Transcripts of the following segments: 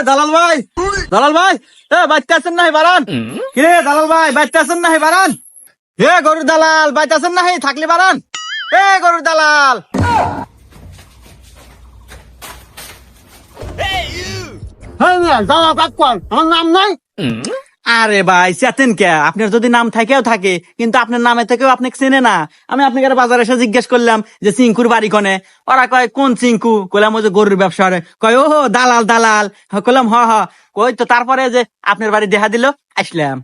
দালাল ভাই, দালাল ভাই, বাচ্চা আছেন নাহি বারান? কিরে দালাল ভাই, বাচ্চা আছেন নাহি বারান? গরুর দালাল, বাচ্চা আছেন নাহি? থাকলে বারান। গরুর দালাল। আমার নাম নাই। আরে ভাই চেতেন কে? আপনার যদি নাম থাকেও থাকে, কিন্তু আপনার নামে থেকেও আপনাকে চেনে না। আমি আপনাকে বাজারে এসে জিজ্ঞেস করলাম যে চিঙ্কুর বাড়ি কোনে। ওরা কয় কোন চিঙ্কু? কইলাম ওই যে গরুর ব্যবসা করে। কয় ও দালাল দালাল। কইলাম হ হ। কই তো তারপরে যে আপনার বাড়ি দেখা দিল, আসলাম।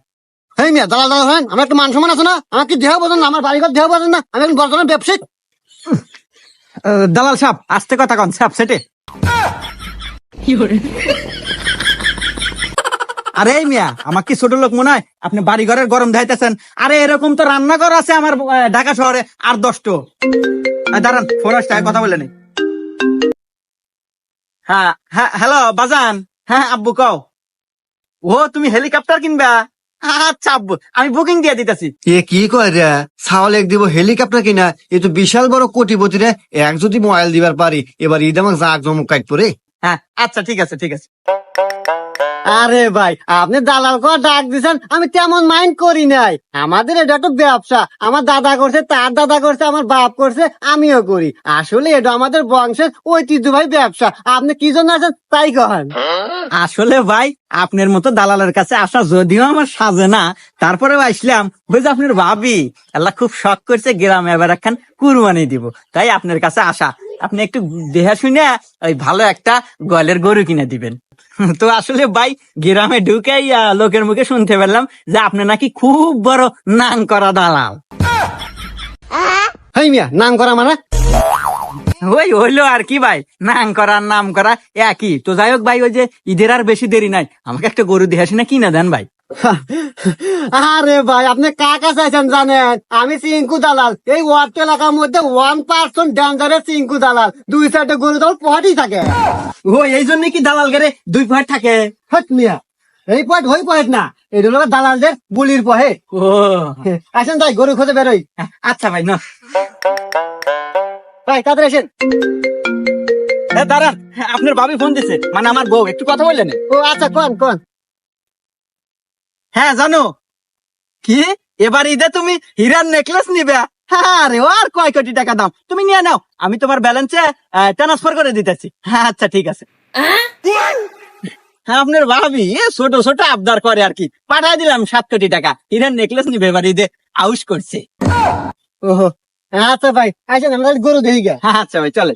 হেই মিয়া দালাল দালাল হয়, আমার একটা মান সম্মান আছে না? আমার কি দেহ বোঝেন না? আমার বাড়িঘর দেহ বোঝেন না? আমি এখন বর্তমানে ব্যবসায়িক। দালাল সাহেব আস্তে কথা কন, সাহেব সেটে। আরে মিয়া আমার কি ছোট লোক মনে হয়? আপনি বাড়ি ঘরের গরম দেখাইতেছেন। আরে এরকম তো রান্নাঘর আছে আমার ঢাকা শহরে আর 10টো। দাঁড়ান ফোন আসছে, কথা বলে নেই। হ্যাঁ হ্যাঁ হ্যালো বাজান। হ্যাঁ আব্বু কও। ও তুমি হেলিকপ্টার কিনবা? আচ্ছা আব্বু আমি বুকিং দিয়ে দিতেছি। এ কি কয় রে? ছাওয়াল এক দিব হেলিকপ্টার কিনা? এ তো বিশাল বড় কোটিপতি রে। এক যদি মোবাইল দিবার পারি, এবার ঈদ আমাকে জাক জমক কাট পরে। হ্যাঁ আচ্ছা ঠিক আছে ঠিক আছে। আরে ভাই আপনি দালাল করে ডাক দিচ্ছেন, আমি তেমন মাইন্ড করি নাই। আমাদের এটা একটা ব্যবসা। আমার দাদা করছে, তার দাদা করছে, আমার বাপ করছে, আমিও করি। আসলে এটা আমাদের বংশের ঐতিহ্যবাহী ব্যবসা। আপনি কি জন্য আছেন তাই কহেন। আসলে ভাই আপনার মতো দালালের কাছে আসা যদিও আমার সাজে না, তারপরেও আসলাম। ওই যে আপনার ভাবি আল্লাহ খুব শখ করছে গ্রামে এবার একখান কুরবানি দিব, তাই আপনার কাছে আসা। আপনি একটু দেহা শুনে ওই ভালো একটা গলের গরু কিনে দিবেন। তো আসলে ভাই গ্রামে ঢুকেই লোকের মুখে শুনতে পেলাম যে আপনি নাকি খুব বড় নাম করা দালাল। হেই মিয়া নাম করা মানে? ওই হইলো আর কি ভাই, নাম করা নাম করা একই তো। যাই হোক ভাই, ওই যে ঈদের আর বেশি দেরি নাই, আমাকে একটা গরু দেহা শুনে কিনে দেন ভাই। আরে ভাই আপনি কাকা চাইছেন জানেন? আমি চিঙ্কু দালাল। এই ওয়ার্ড এলাকার মধ্যে 1% ডেঞ্জারের চিঙ্কু দালাল। 2 সাইডে গরু দল পহাটি থাকে। ও এই জন্য কি দালাল গেরে 2 পয়েন্ট থাকে? হট মিয়া এই পয়েন্ট হই পয়েন্ট না, এটা হলো দালালদের বুলির পহে। ও আসেন তাই গরু খোঁজে বেরোই। আচ্ছা ভাই না ভাই তাড়াতাড়ি আসেন। দাঁড়ান, আপনার ভাবি ফোন দিছে, মানে আমার বউ, একটু কথা বললেন। ও আচ্ছা কোন কোন। হ্যাঁ জানো কি, এবার ঈদে তুমি হীরার নেকলেস নিবে? হ্যাঁ রে, আর কয় কোটি টাকা দাম, তুমি নিয়ে নাও, আমি তোমার ব্যালেন্সে ট্রান্সফার করে দিতেছি। হ্যাঁ আচ্ছা ঠিক আছে। হ্যাঁ আপনার ভাবি ছোট ছোট আবদার করে আর কি, পাঠাই দিলাম 7 কোটি টাকা। হীরার নেকলেস নিবে এবার ঈদে, আউশ করছে। ওহো আচ্ছা ভাই আসেন আমরা গরু দেখি গে। হ্যাঁ আচ্ছা ভাই চলে।